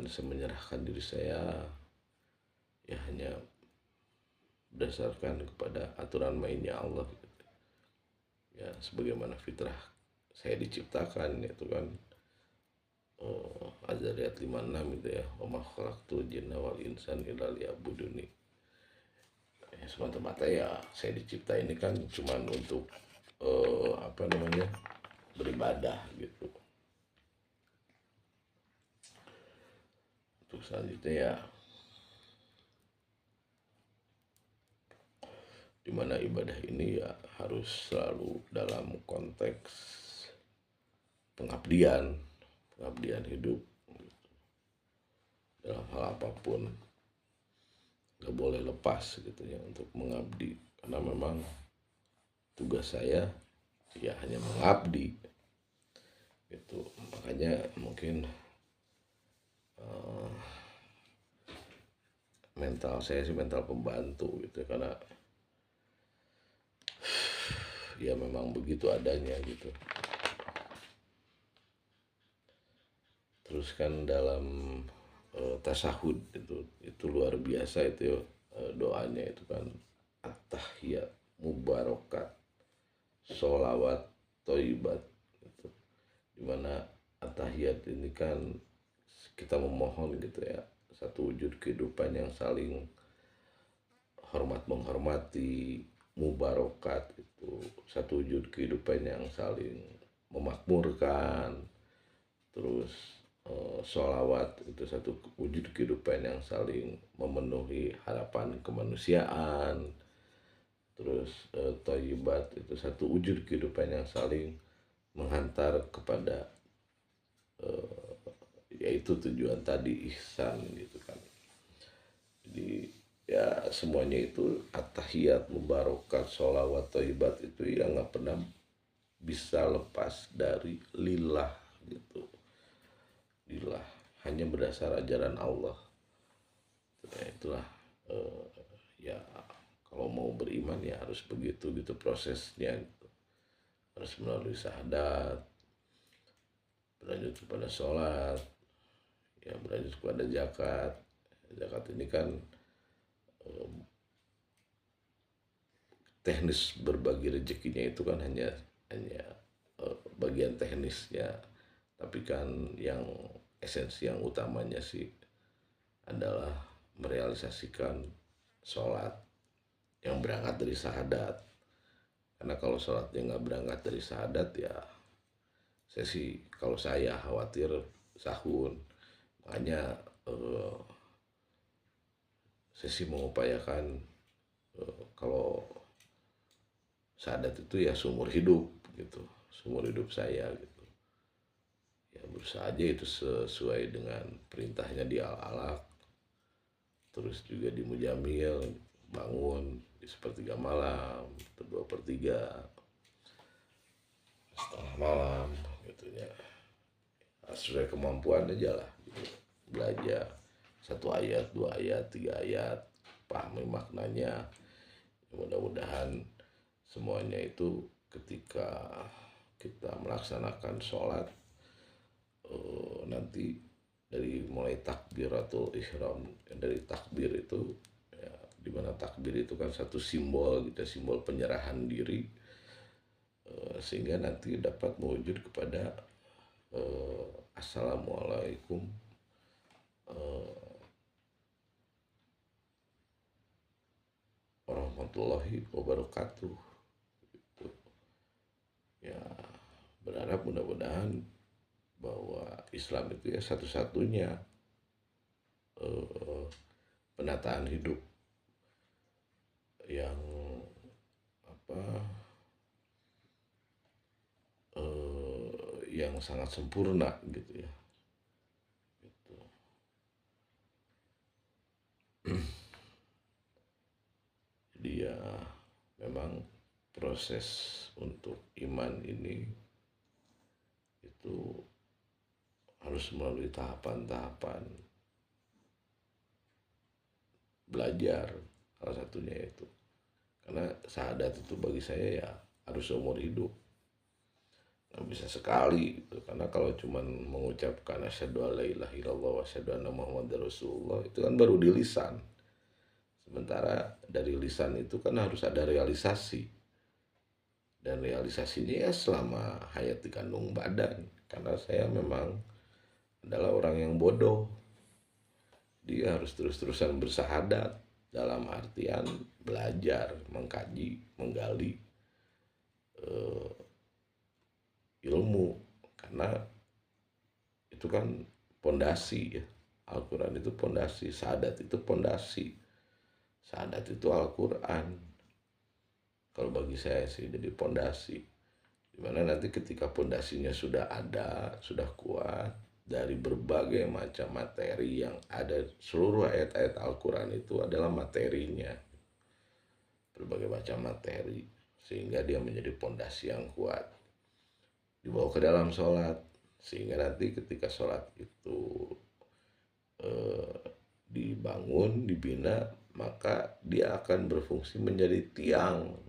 saya menyerahkan diri saya ya hanya berdasarkan kepada aturan mainnya Allah gitu. Ya sebagaimana fitrah saya diciptakan itu kan Az-Zariyat 56 itu ya, wa ma khalaqtul jinna wal insan illa liya'buduni. Ya, semata-mata ya saya dicipta ini kan cuman untuk apa namanya, beribadah gitu. Untuk selanjutnya ya dimana ibadah ini ya harus selalu dalam konteks pengabdian hidup dalam hal apapun, nggak boleh lepas gitu ya untuk mengabdi, karena memang tugas saya ya hanya mengabdi gitu. Makanya mungkin uh, mental saya sih mental pembantu gitu, karena ya memang begitu adanya gitu. Terus kan dalam tasahud itu luar biasa itu ya, doanya itu kan at-tahiyat mubarakat sholawat toibat gitu. Dimana at-tahiyat ini kan kita memohon gitu ya, satu wujud kehidupan yang saling hormat menghormati, mubarokat itu satu wujud kehidupan yang saling memakmurkan. Terus sholawat itu satu wujud kehidupan yang saling memenuhi harapan kemanusiaan. Terus toyibat itu satu wujud kehidupan yang saling menghantar kepada yaitu tujuan tadi, ihsan gitu kan. Jadi ya semuanya itu at-tahiyat mubarokat sholawat toyibat itu ya nggak pernah bisa lepas dari lillah gitu. Lillah, hanya berdasar ajaran Allah. Nah, itulah ya kalau mau beriman ya harus begitu gitu prosesnya gitu. Harus melalui syahadat, berlanjut kepada sholat, ya berlanjut kepada zakat. Zakat ini kan teknis berbagi rezekinya itu kan hanya bagian teknisnya, tapi kan yang esensi yang utamanya sih adalah merealisasikan sholat yang berangkat dari syahadat. Karena kalau sholatnya nggak berangkat dari syahadat ya saya sih, kalau saya khawatir sahun. Makanya saya sih mengupayakan kalau syahadat itu ya seumur hidup gitu, seumur hidup saya gitu. Ya berusaha aja itu sesuai dengan perintahnya di al-alaq, terus juga di mujamil, bangun di sepertiga malam atau 2/3, setengah malam gitu ya. Sesuai kemampuan aja lah gitu. Belajar satu ayat, 2 ayat, 3 ayat, pahami maknanya. Mudah-mudahan semuanya itu ketika kita melaksanakan sholat nanti dari mulai takbiratul ihram, dari takbir itu ya, dimana takbir itu kan satu simbol gitu, simbol penyerahan diri, sehingga nanti dapat mewujud kepada assalamualaikum warahmatullahi wabarakatuh gitu. Ya berharap mudah-mudahan bahwa Islam itu ya satu-satunya penataan hidup yang apa yang sangat sempurna gitu ya. Gitu. Jadi ya memang proses untuk iman ini itu harus melalui tahapan-tahapan belajar, salah satunya itu. Karena syahadat itu bagi saya ya harus seumur hidup. Nggak bisa sekali gitu. Karena kalau cuman mengucapkan asyhadu alla ilaha illallah wa asyhadu anna muhammadar rasulullah itu kan baru di lisan. Sementara dari lisan itu kan harus ada realisasi. Dan realisasinya ya selama hayat di kandung badan. Karena saya memang adalah orang yang bodoh. Dia harus terus-terusan bersahadat dalam artian belajar, mengkaji, menggali ilmu. Karena itu kan pondasi ya. Al-Quran itu pondasi, syahadat itu pondasi. Syahadat itu Al-Quran. Kalau bagi saya sih jadi pondasi. Dimana nanti ketika pondasinya sudah ada, sudah kuat, dari berbagai macam materi yang ada, seluruh ayat-ayat Al-Quran itu adalah materinya. Berbagai macam materi. Sehingga dia menjadi pondasi yang kuat. Dibawa ke dalam sholat. Sehingga nanti ketika sholat itu dibangun, dibina, maka dia akan berfungsi menjadi tiang.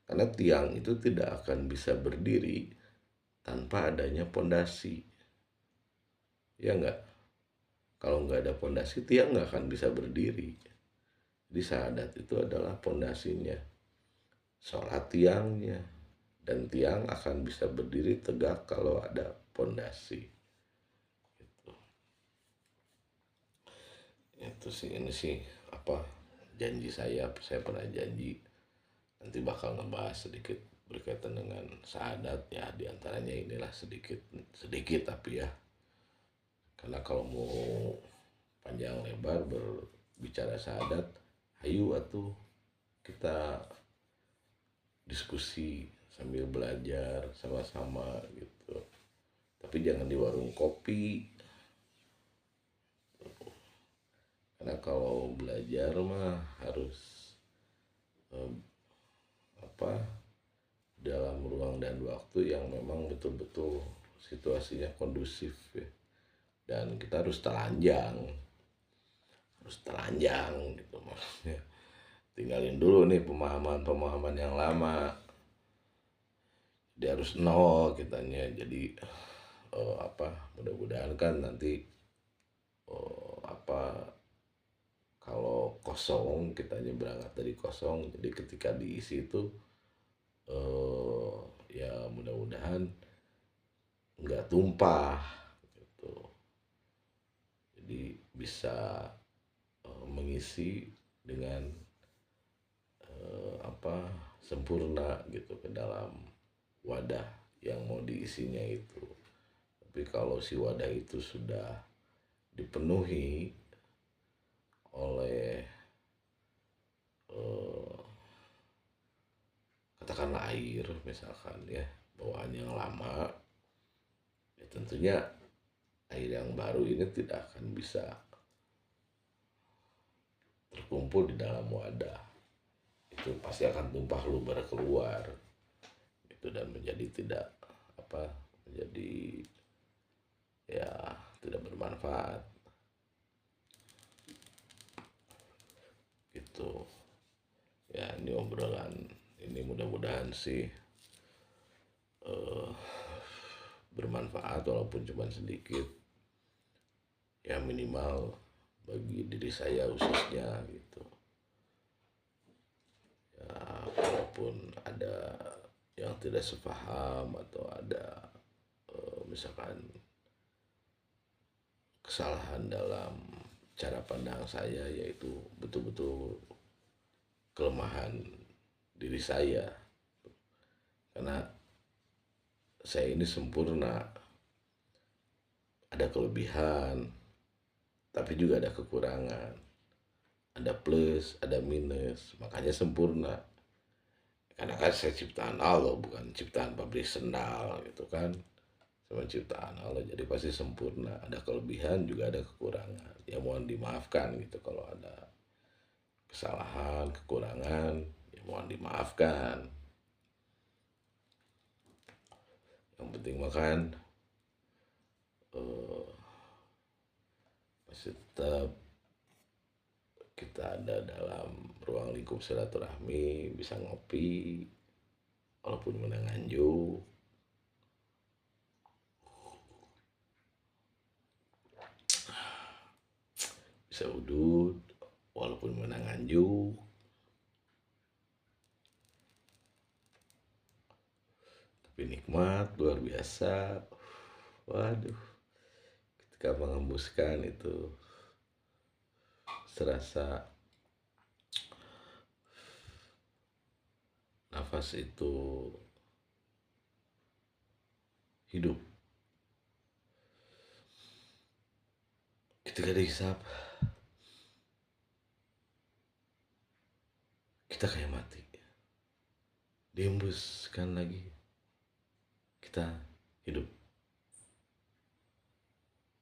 Karena tiang itu tidak akan bisa berdiri tanpa adanya pondasi. Ya enggak? Kalau enggak ada pondasi, tiang enggak akan bisa berdiri. Jadi syahadat itu adalah pondasinya. Sholat tiangnya. Dan tiang akan bisa berdiri tegak kalau ada pondasi. Itu sih, ini sih apa janji saya pernah janji nanti bakal ngebahas sedikit berkaitan dengan syahadat ya, diantaranya inilah sedikit tapi ya, karena kalau mau panjang lebar berbicara syahadat, ayo atuh kita diskusi sambil belajar sama-sama gitu, tapi jangan di warung kopi. Karena kalau belajar mah harus dalam ruang dan waktu yang memang betul-betul situasinya kondusif ya. Dan kita harus telanjang gitu maksudnya. Tinggalin dulu nih pemahaman-pemahaman yang lama. Dia harus nol kitanya. Jadi mudah-mudahan kan nanti kalau kosong kitanya berangkat dari kosong. Jadi ketika diisi itu ya mudah-mudahan nggak tumpah gitu. Jadi bisa mengisi dengan sempurna gitu ke dalam wadah yang mau diisinya itu. Tapi kalau si wadah itu sudah dipenuhi oleh katakanlah air misalkan ya, bawaan yang lama, ya tentunya air yang baru ini tidak akan bisa terkumpul di dalam wadah. Itu pasti akan tumpah luber keluar itu dan menjadi tidak menjadi ya tidak bermanfaat gitu ya. Ini obrolan ini mudah-mudahan sih bermanfaat walaupun cuma sedikit ya, minimal bagi diri saya khususnya gitu ya. Walaupun ada yang tidak sepaham atau ada misalkan kesalahan dalam cara pandang saya, yaitu betul-betul kelemahan diri saya. Karena saya ini sempurna, ada kelebihan tapi juga ada kekurangan, ada plus ada minus, makanya sempurna. Karena kan saya ciptaan Allah, bukan ciptaan pabrik sendal gitu kan, sama ciptaan Allah, jadi pasti sempurna. Ada kelebihan juga ada kekurangan, ya mohon dimaafkan gitu kalau ada kesalahan, kekurangan, ya mohon dimaafkan. Yang penting makan masih tetap kita ada dalam ruang lingkup silaturahmi, bisa ngopi walaupun menenganjuk, bisa udut walaupun menang anjuk, tapi nikmat luar biasa. Waduh, ketika mengembuskan itu serasa nafas itu hidup. Ketika dihisap, kita kayak mati. Dihembuskan lagi, kita hidup.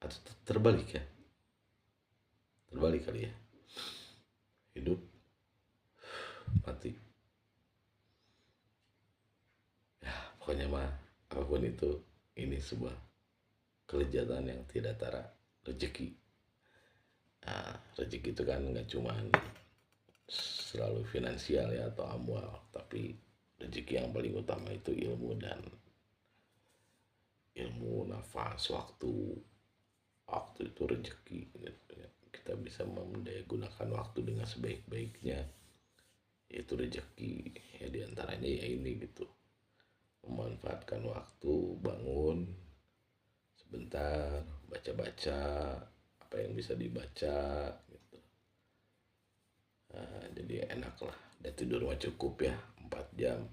Atau terbalik ya? Terbalik kali ya. Hidup, mati. Ya, pokoknya mah apapun itu, ini sebuah kelejatan yang tidak tara, rezeki. Nah, rezeki itu kan nggak cuma selalu finansial ya atau amual, tapi rezeki yang paling utama itu ilmu dan ilmu, nafas, waktu. Waktu itu rezeki gitu ya. Kita bisa gunakan waktu dengan sebaik-baiknya, itu rezeki ya, diantaranya ya ini gitu, memanfaatkan waktu, bangun sebentar, baca-baca apa yang bisa dibaca gitu. Nah, jadi enak lah, dan tidur mah cukup ya 4 jam.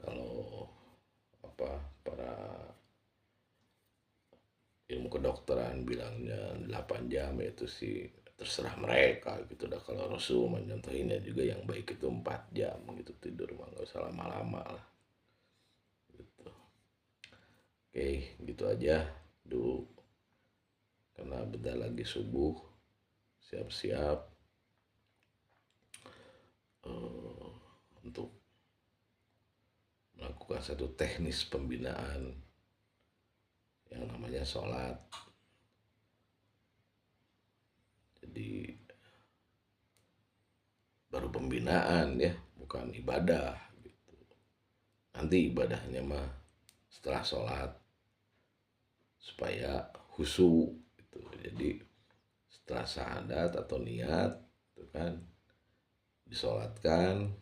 Kalau apa, para ilmu kedokteran bilangnya 8 jam, itu sih terserah mereka gitu dah. Kalau Rasul mencontohinnya juga yang baik itu 4 jam gitu tidur, mah nggak usah lama-lama lah gitu. Oke, gitu aja dulu, karena bentar lagi subuh, siap-siap untuk melakukan satu teknis pembinaan yang namanya sholat. Jadi baru pembinaan ya, bukan ibadah gitu. Nanti ibadahnya mah setelah sholat, supaya khusyuk gitu. Jadi setelah syahadat atau niat itu kan disolatkan,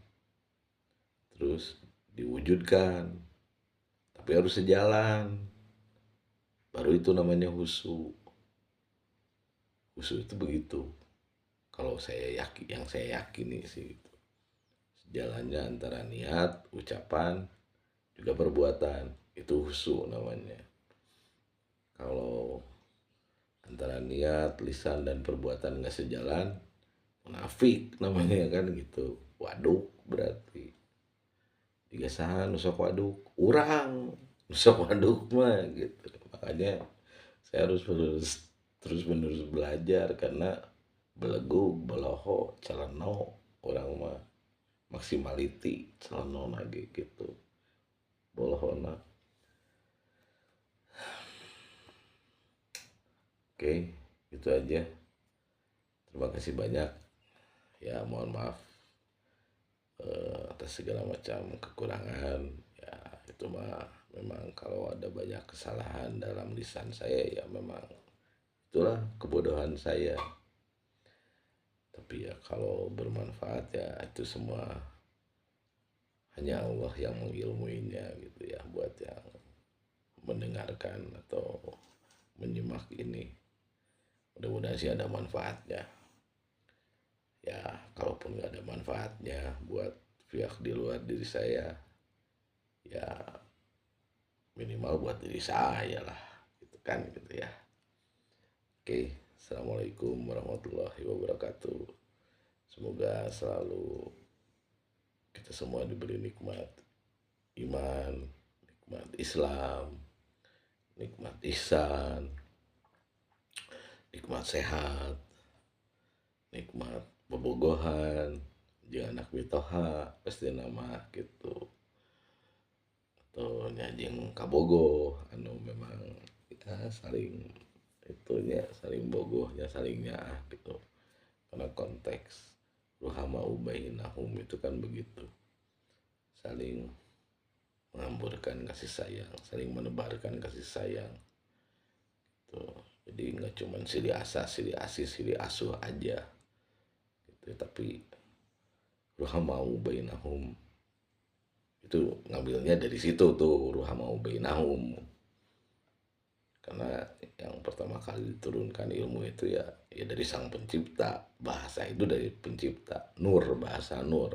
terus diwujudkan, tapi harus sejalan, baru itu namanya khusyuk. Khusyuk itu begitu, kalau saya yakin, yang saya yakini sih itu jalannya antara niat, ucapan, juga perbuatan, itu khusyuk namanya. Kalau antara niat, lisan, dan perbuatan nggak sejalan, munafik namanya kan gitu. Waduk berarti. Tiga saha nusok waduk, urang nusok waduk mah gitu. Makanya saya harus terus menerus belajar, karena belegu, beloho, celeno, orang mah maksimality celeno lagi gitu. Bolohona. Oke, itu aja. Terima kasih banyak. Ya, mohon maaf atas segala macam kekurangan. Ya, itu mah memang kalau ada banyak kesalahan dalam lisan saya, ya memang itulah kebodohan saya. Tapi ya kalau bermanfaat ya itu semua hanya Allah yang mengilmuinya gitu ya, buat yang mendengarkan atau menyimak ini. Mudah-mudahan sih ada manfaatnya. Ya, kalaupun nggak ada manfaatnya buat pihak di luar diri saya, ya minimal buat diri saya lah, gitu kan gitu ya. Oke, assalamualaikum warahmatullahi wabarakatuh. Semoga selalu kita semua diberi nikmat iman, nikmat Islam, nikmat ihsan, nikmat sehat, nikmat bobogohan, jeung anak mitoha pasti nama gitu, atau nyajing kabogo anu memang kita saling itunya, saling bogohnya, salingnya gitu, karena konteks ruhama ubainahum itu kan begitu, saling mengamburkan kasih sayang, saling menebarkan kasih sayang gitu. Jadi nggak cuman silih asa, silih asih, silih asuh aja gitu. Tapi ruhamau bainahum itu ngambilnya dari situ tuh, ruhamau bainahum. Karena yang pertama kali diturunkan ilmu itu ya dari sang pencipta. Bahasa itu dari pencipta. Nur, bahasa nur,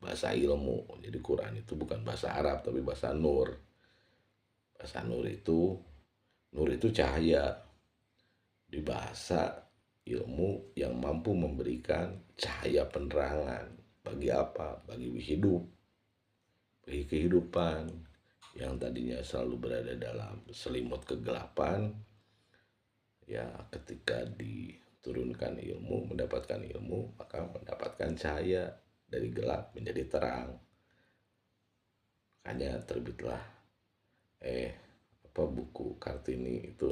bahasa ilmu. Jadi Quran itu bukan bahasa Arab tapi bahasa nur. Bahasa nur itu cahaya. Di bahasa ilmu yang mampu memberikan cahaya penerangan. Bagi apa? Bagi hidup, bagi kehidupan yang tadinya selalu berada dalam selimut kegelapan. Ya, ketika diturunkan ilmu, mendapatkan ilmu, maka mendapatkan cahaya dari gelap menjadi terang. Makanya terbitlah buku Kartini itu,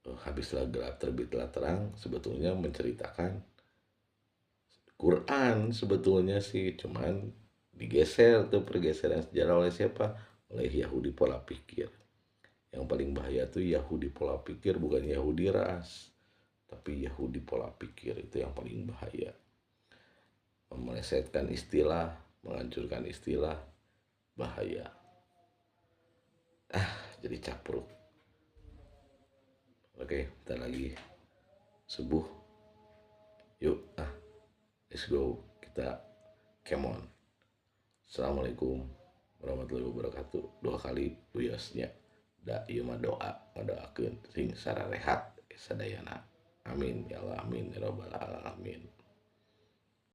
habislah gelap terbitlah terang, sebetulnya menceritakan Quran sebetulnya sih, cuman digeser tuh, pergeseran sejarah oleh siapa? Oleh Yahudi pola pikir. Yang paling bahaya tuh Yahudi pola pikir, bukan Yahudi ras, tapi Yahudi pola pikir itu yang paling bahaya. Melesetkan istilah, menghancurkan istilah, bahaya. Jadi capruk. Oke, kita lagi subuh. Yuk, let's go. Kita come on. Assalamualaikum warahmatullahi wabarakatuh. 2 kali buyasnya. Da ieu mah doa, ngadoakeun sing sararehat sadayana. Amin ya Allah, amin ya rabbal alamin.